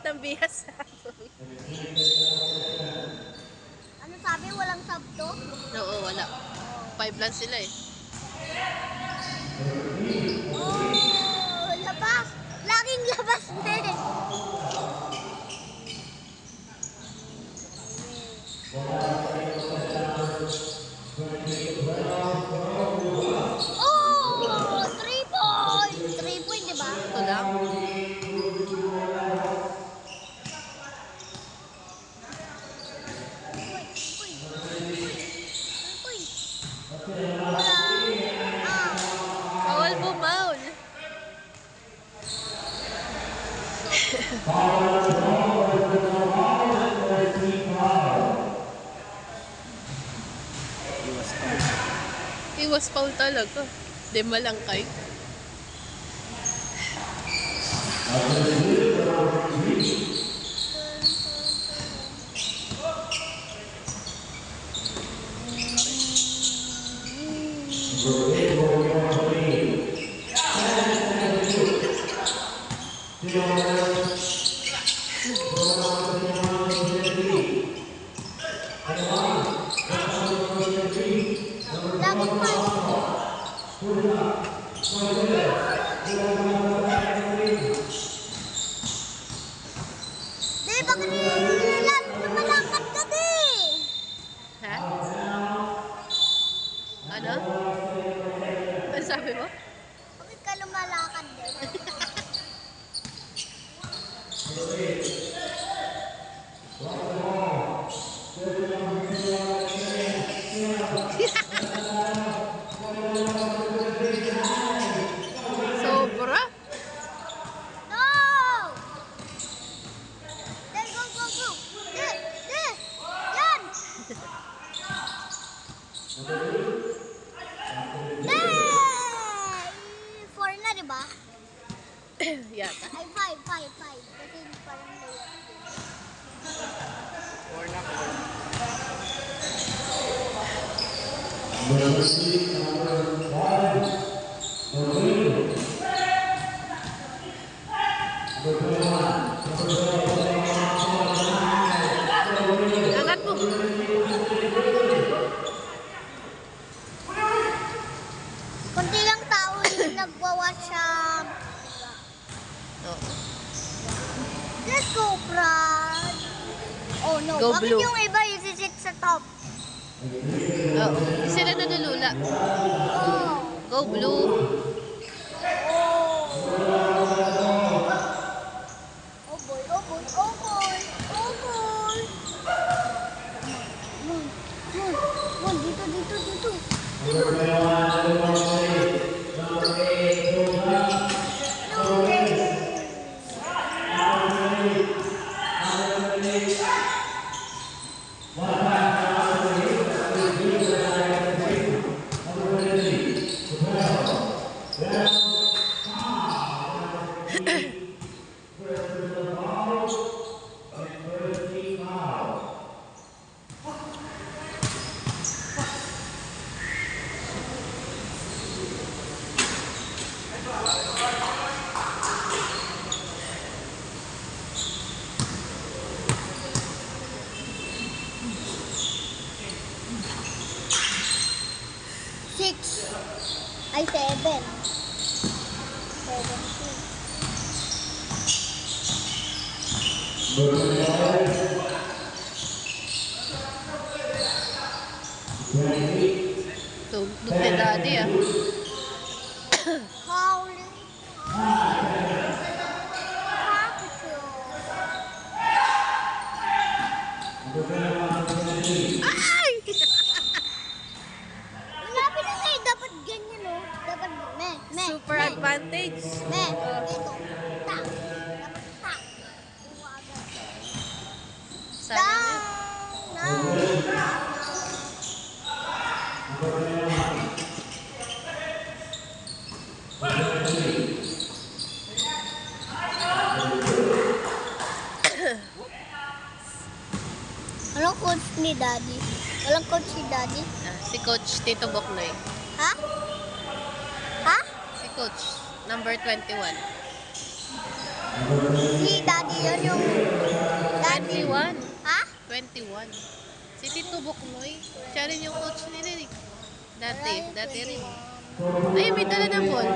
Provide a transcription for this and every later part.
ng bihas. Ano sabi? Walang sabto? Oo, wala. 5 lang sila eh. Oh, labas! Laging labas din! Oh! 3 points! 3 points, diba? Ito lang. Bawal bumaul. Iwas foul talaga. Di malangkay. Laging pa. Di, bakit lumalakad ka din? Ha? Ano? Ano sabi mo? Bakit ka lumalakad din? Sobra? No! Then go, go, go! Di! Di! Yan! Di! 4 na, diba? Yata. Ay, 5. Kasi parang layup din. 4 na 4. Angat mo. Kunti lang tao yung nagwa-watch sa... Oo. Let's go, Brad! Oh no, Go bakit blue. yung iba isisit sa top? Oo. Sila nalulula. Oh! Go blue. Oh boy, oh boy, oh boy, oh boy! Mon, dito, dito, dito! Six. Ay, 7. 17. Tugtog ni daddy ah. Howling. Ay! Malapit na tayo. Dapat ganyan, no? Dapat, Super advantage. dito. Tak. Dapat tak. Sana Anong coach ni Daddy? Walang coach si Daddy? si Coach Tito Boknoy. Ha? Ha? Si Coach, number 21. Si Daddy yun yung... Daddy. 21. Ha? 21. Si Tito Buknoy. Siya rin yung coach nila eh. Dati rin. Ay, may dala ng ball.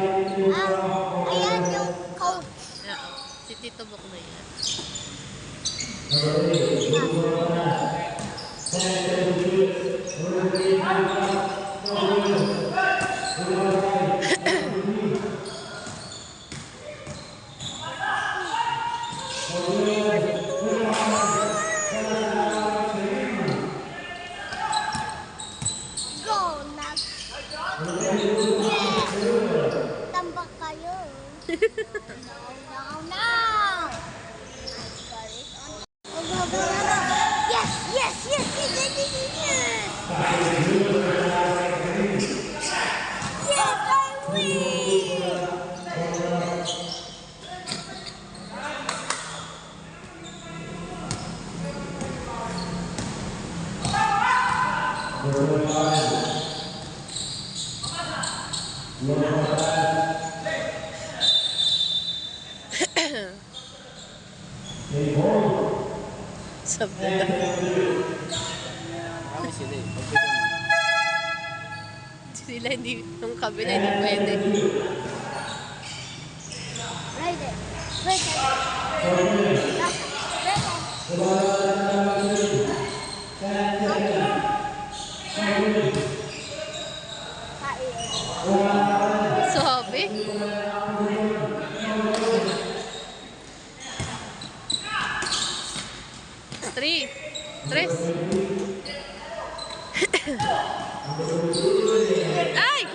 Ayan yung coach. Oo. Si Tito Buknoy yan. Go, Nag. Tambak kayo. Now. Go, go, go, go. Yes, yes, yes, yes, yes, yes, yes. Yes, I win. Sabi na. Kami sila eh. Sila hindi, yung kabila hindi pwede. Right there. Right there. Sabi. Three. Tres. Ay!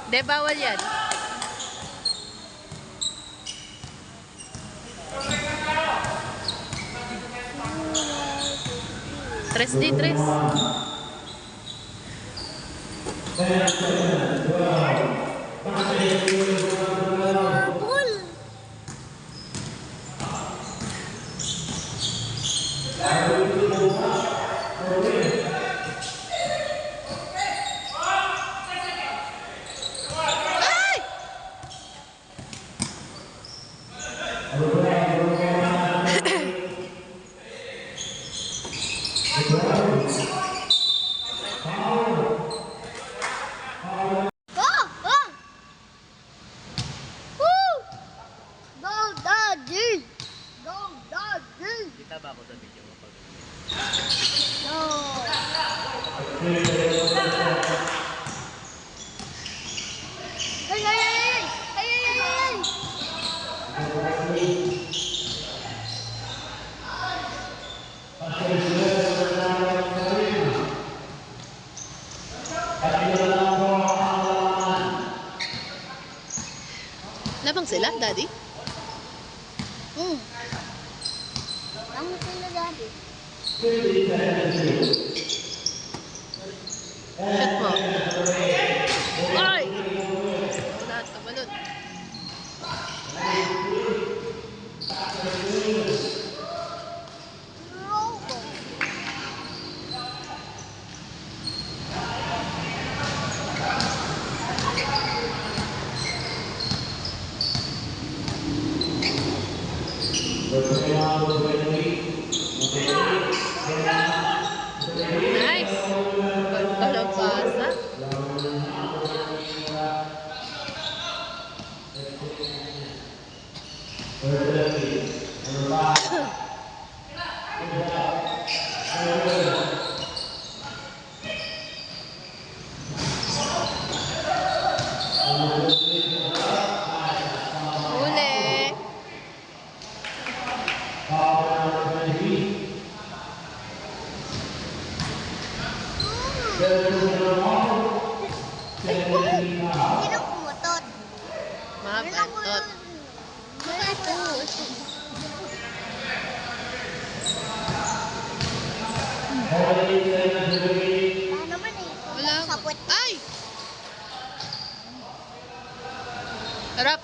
De, bawal yan. Tres di, tres. Bull. Ay! Go! Go! Woo! Go, Daddy! Go, Daddy! Kita ba ako sa video mo pag Go! Ay, ay, ay, ay! Ay, ay, ay, ay! Labang sila, Daddy? Ang sila, Daddy. Shot mo. Ay! Lahat ka balon. Robo. Nice! Palabasa. Uli! Sino pumutot? Mabantot. Naman eh. Wala. Sapot. Ay! Harap!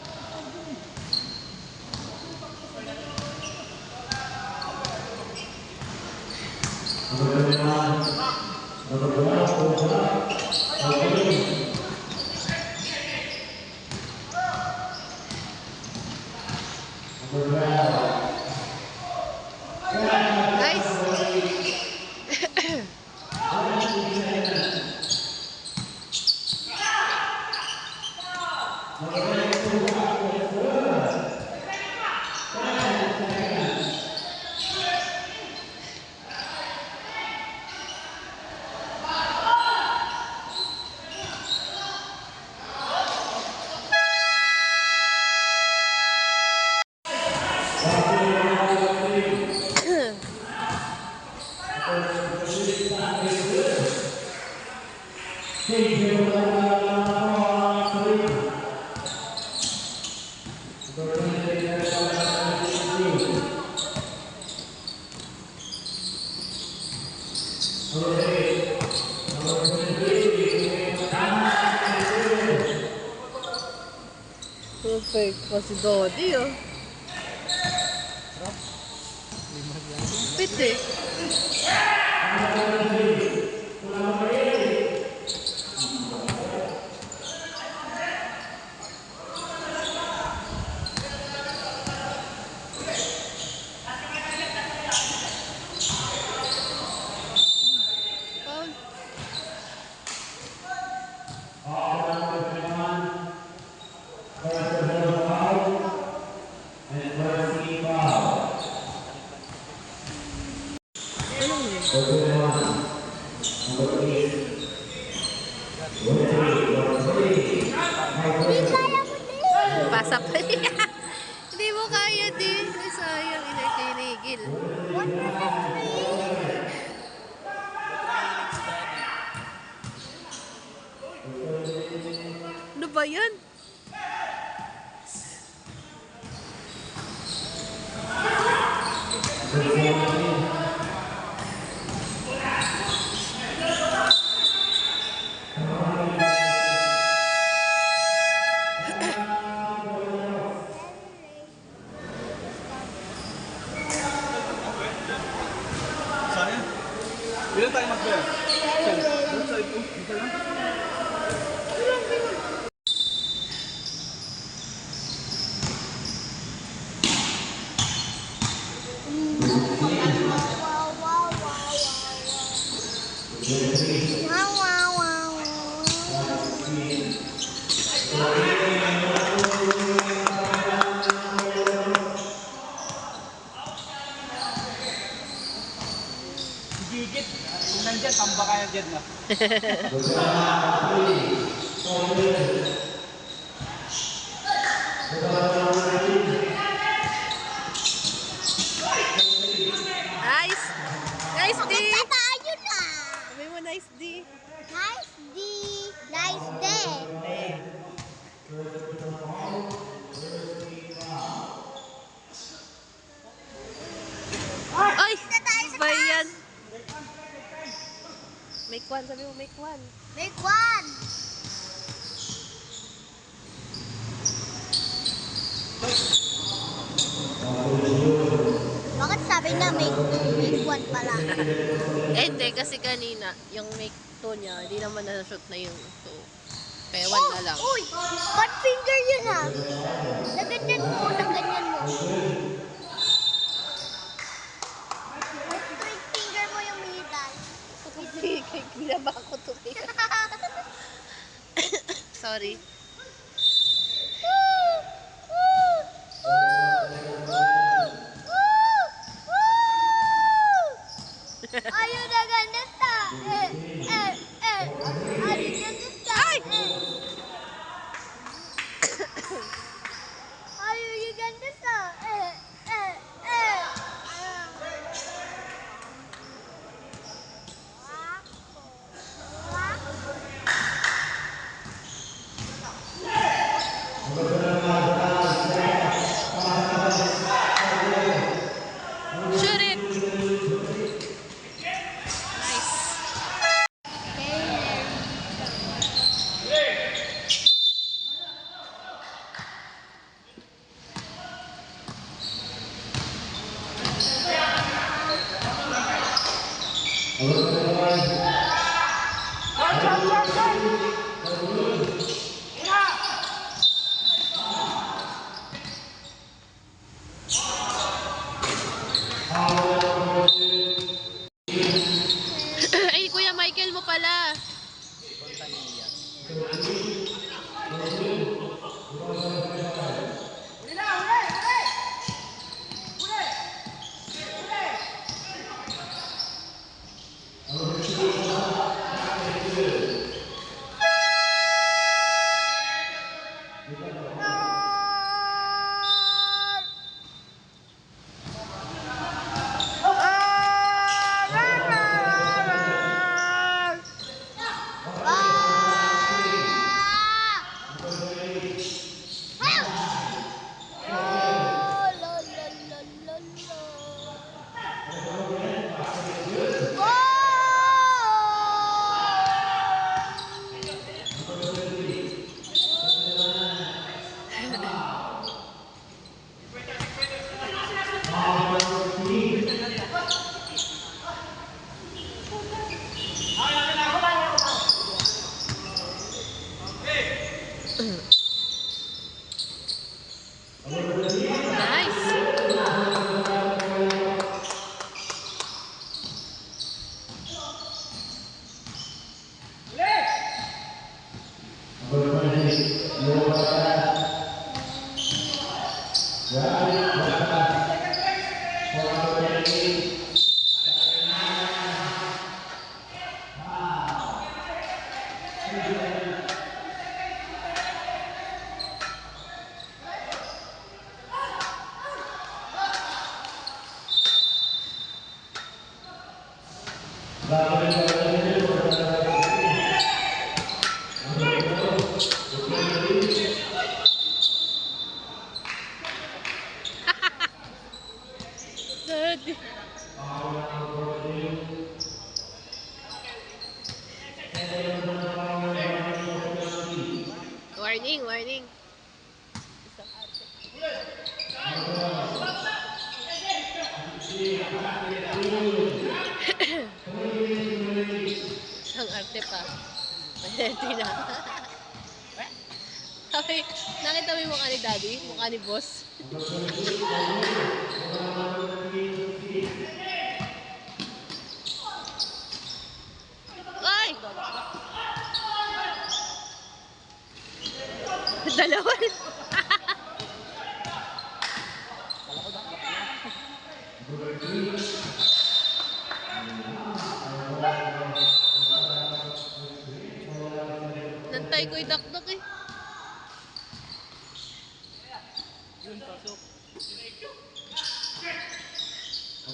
Nice. Perfect pa si Dodi, oh. Pit eh. Foul. Anong yun? Kaya mo din. Pasa pa niya. Hindi mo kaya din. Ay, sayang. Tinigil. What the heck? Ano ba yan? Sayang. Ilan tayo mag-bear? Doon sa ito. Dito lang. Wow, wow, wow. Gigit. Kung nandyan, tamba kaya dyan na. Nice! Nice D! Tayo na. Sabi mo nice D. Nice D. Nice day. Ay! tayo sa Ba yan? Make one. Sabi mo make one. Make one. Bakit sabi na make one pala? Eh, hindi. Kasi kanina, yung make two niya, hindi naman na-shoot na yung two. Kaya one na lang. Uy! Bad finger yun ah! Naganyan mo, naganyan mo. Straight finger mo yung militan. Ginaba ko to. Sorry. Ayaw na ganito. Ayaw na ganito. Ay! Ayaw na ganito. bola. Nice. Daddy. Warning, warning. Isang arte pa. Pwede na. Okay, nakita mo yung mukha ni Daddy? Mukha ni Boss? Ay! Dalawa. Nantay ko idakdak eh.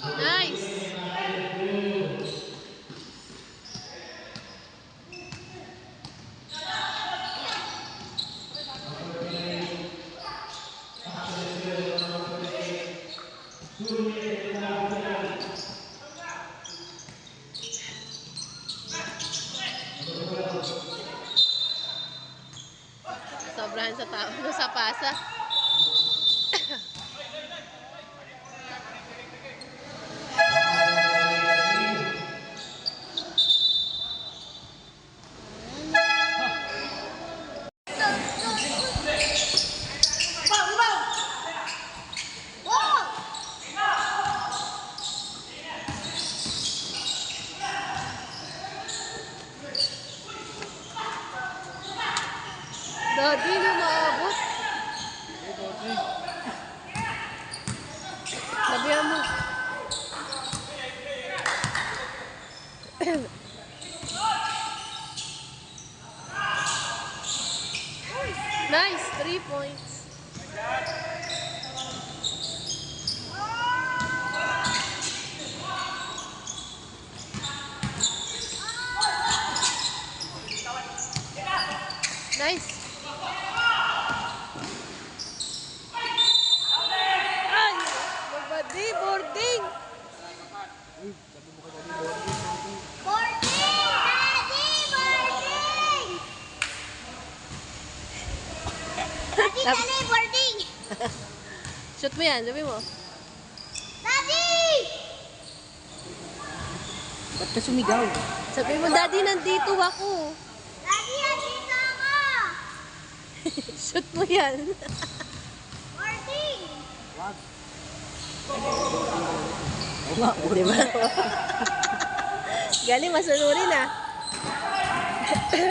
Nice. Sobrahan sa tao, sa pasa. Daddy, na maabot. Sabihan mo. Nice, 3 points. Nice. Ay! Babadi, boarding! Boarding! Daddy! Boarding! Daddy, dali! Boarding! Shoot mo yan, sabi mo. Daddy! Ba't ka sumigaw? Sabi mo, Daddy, nandito ako. Daddy, andito ako! Shoot mo yan. Boarding! Wag. Oo nga, Di ba? Galing, masunurin ah. Hindi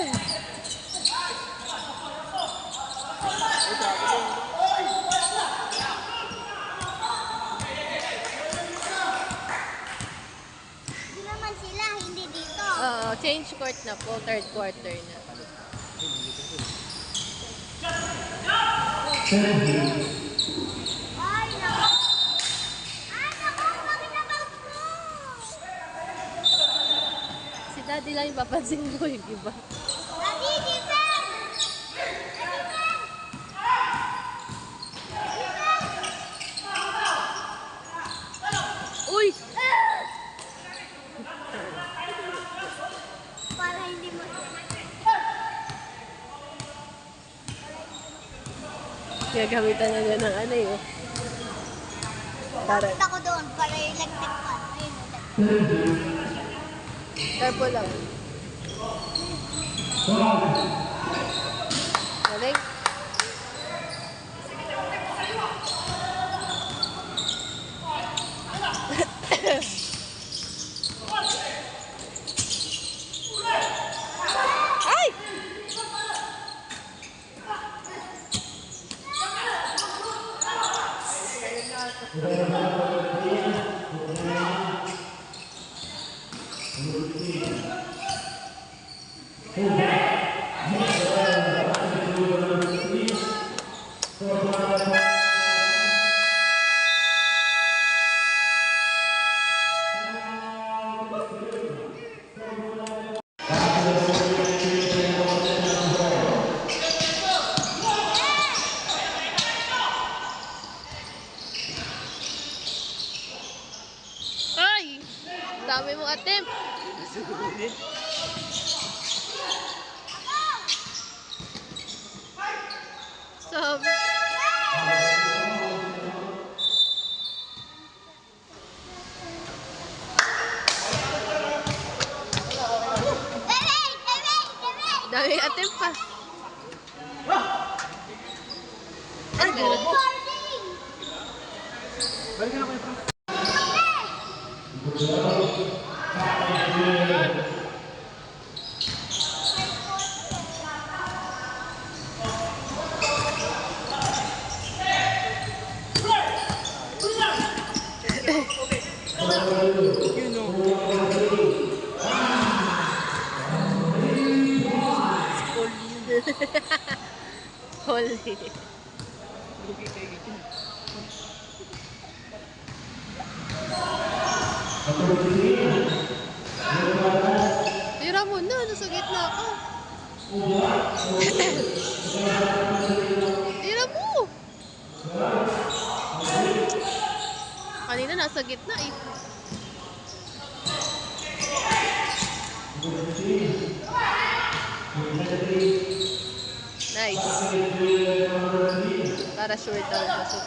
naman sila, hindi dito. Oo, change court na po. Third quarter na. Ay, naku. Ay, naku, bakit na-bounce mo? Si daddy lang yung papansin ko, yung iba. Daddy, defense! Uy! Para hindi mo Gagamitan na niya ng ano yun. Para, Punta ko doon para electric fan. Ayun, electric. careful lang. Galing. Ay! Ay! Dami mong attempt. Sabi. Dami attempt pa. Ano meron? Balikan ako yung Holy. Tira mo na, nasa gitna ka. Tira mo! Kanina nasa gitna eh. Nice. Para sure daw pasok.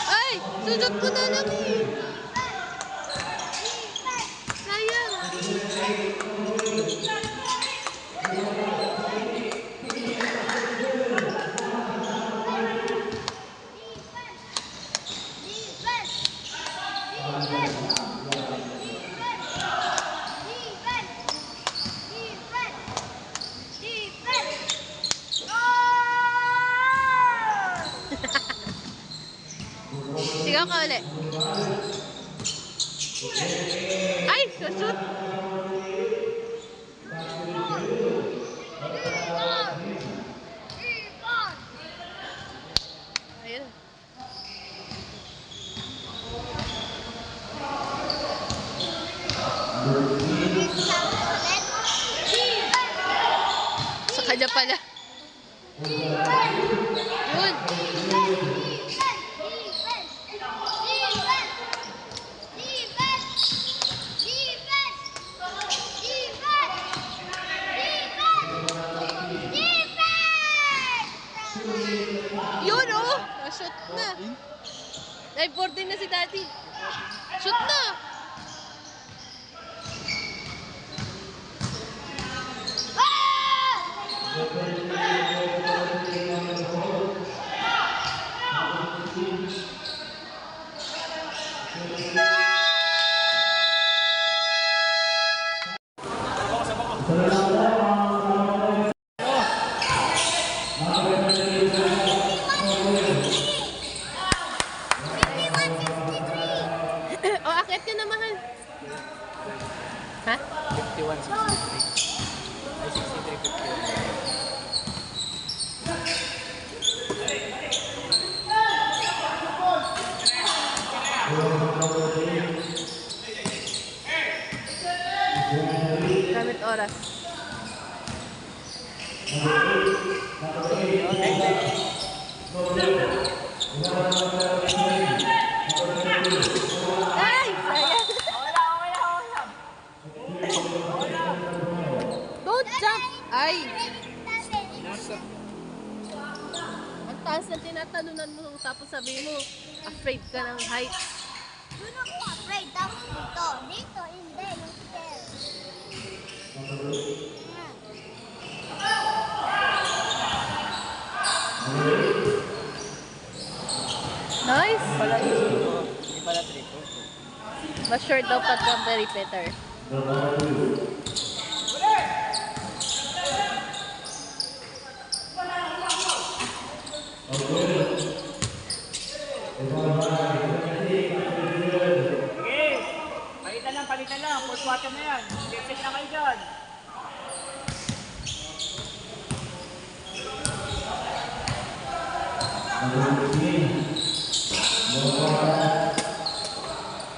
Ay! Sudot ko na lang eh. Sayang. Sigaw ka ulit. Ay! Susut! Ayun. Sa kanya pala. Yun. Yun oh! Nashoot na. Ay, 14 na si Daddy. Shoot na! O, akit ka na, mahal. Ha? 51, 63. Ay, 63, 51. Gamit oras. Ay! Sayang! Don't jump! Ay! Ang taas na tinatalunan mo tapos sabi mo, afraid ka ng height. Doon ako afraid. Tapos dito. Dito, hindi. Yung stairs. Nice! Pala hindi pala 3 Mas sure daw pagka very better. Sige! Palitan lang. First water na yan. Check na kayo dyan.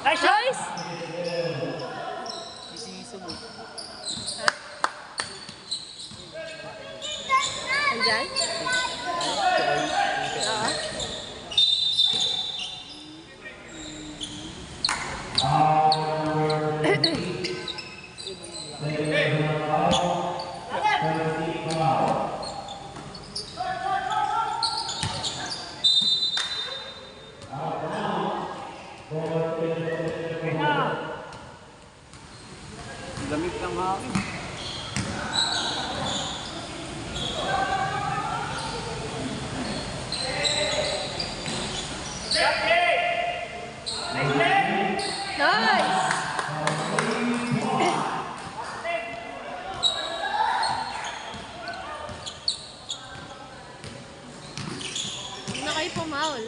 Nice shot! Nice! Isisubok. Andyan? Oo. Lamig ng hangin. Nice! Huwag na kayo pumaul.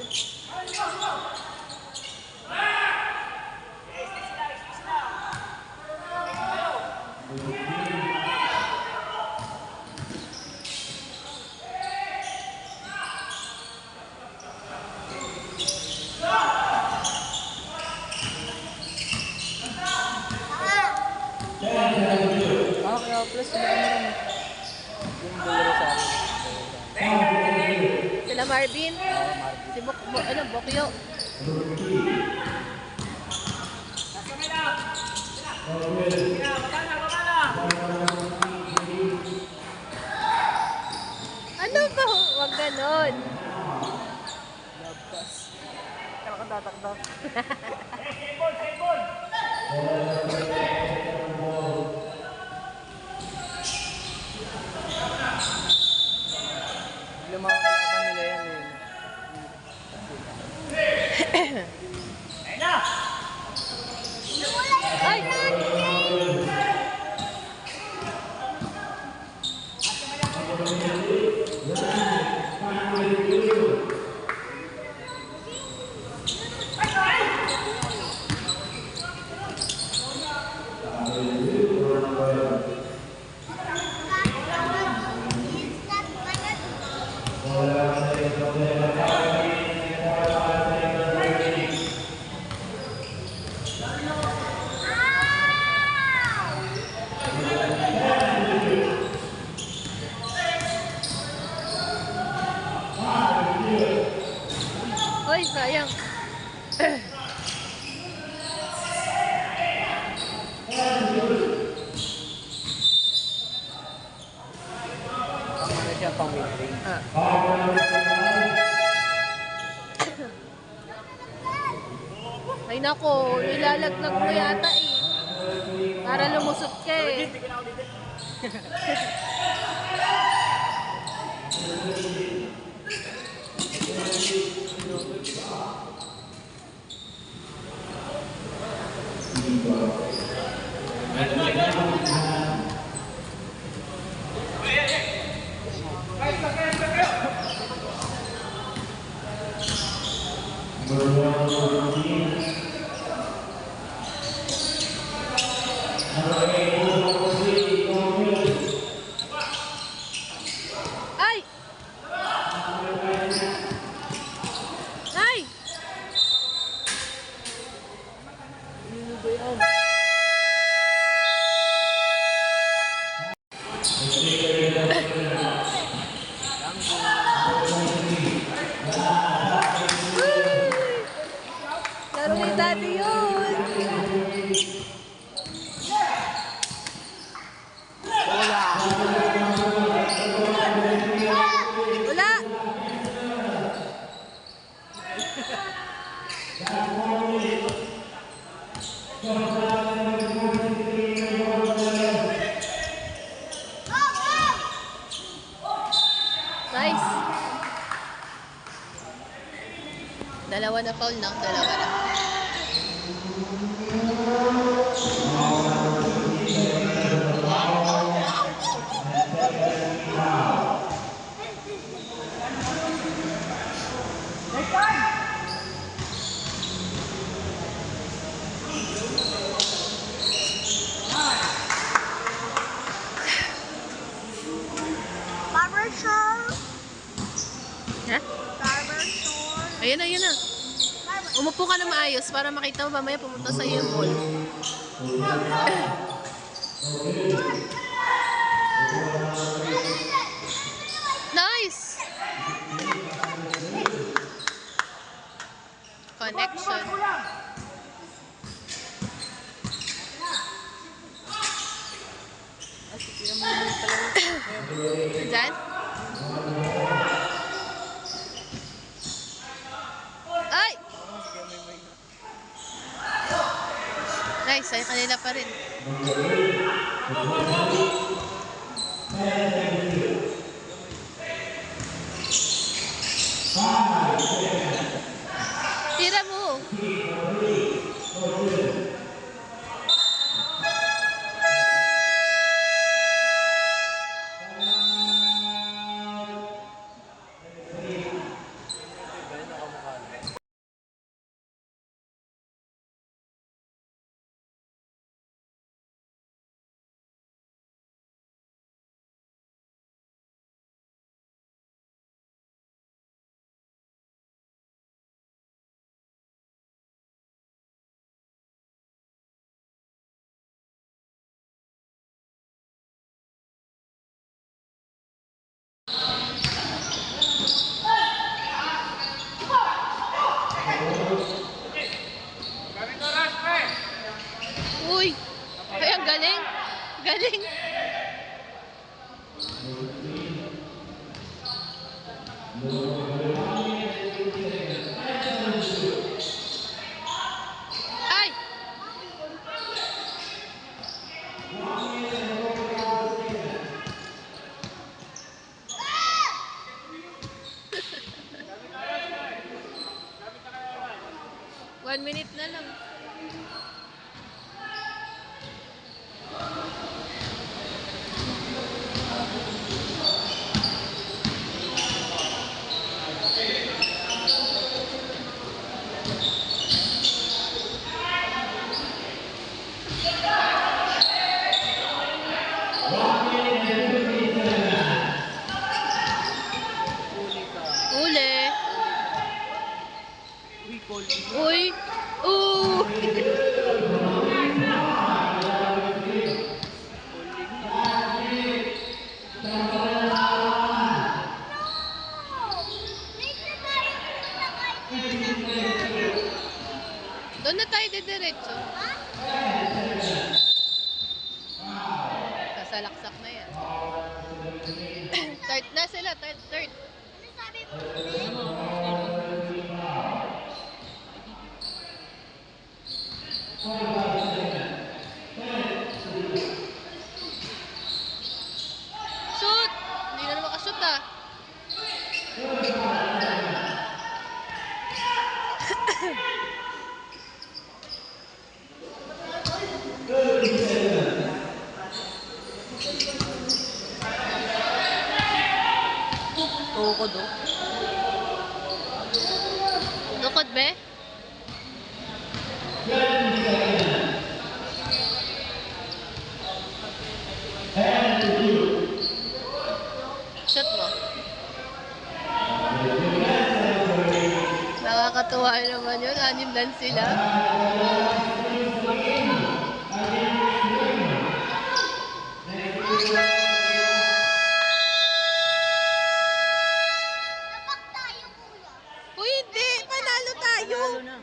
Kaya plus sila ano rin. Yung dalawa sa akin. Sila Marvin. Si Bokyo. Ano ba? Huwag ganon. Labas. Kaya kang tatakdak. Yung mga kalaban nila yan eh. Ay! Uy, sayang. Tama na siya pang win. Ah. Ay nako, ilalaglag mo yata eh. Para lumusot ka eh. Hindi ko na ulitin. Ay! Ay! Laro ni Daddy yun! Wala! Nice! Dalawa na foul na, dalawa na. Barbershop. Ha? Barbershop. Ayun na, ayun na. Umupo ka na maayos para makita mo mamaya pumunta sa iyo yung ball. Nice! Connection. Diyan? Ay! Nice, ay kanila pa rin. Tira mo. Uy! Ay, ang galing! Galing! Ay! One minute na lang. Uli. Uy! Doon na tayo didiretso. Sasalaksak na yan. Third na sila, third. Ano sabi mo? Tukod oh. Tukod be? Shot mo. Nakakatuwa naman yun. 6 lang sila. Tapak tayo, kuya. Uy, hindi! Panalo tayo! Ano na?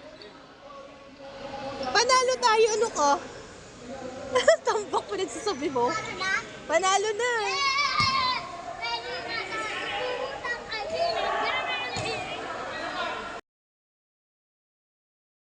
Panalo tayo! Ano ka? Tambak pa nagsasabi mo? Ano na? Panalo na!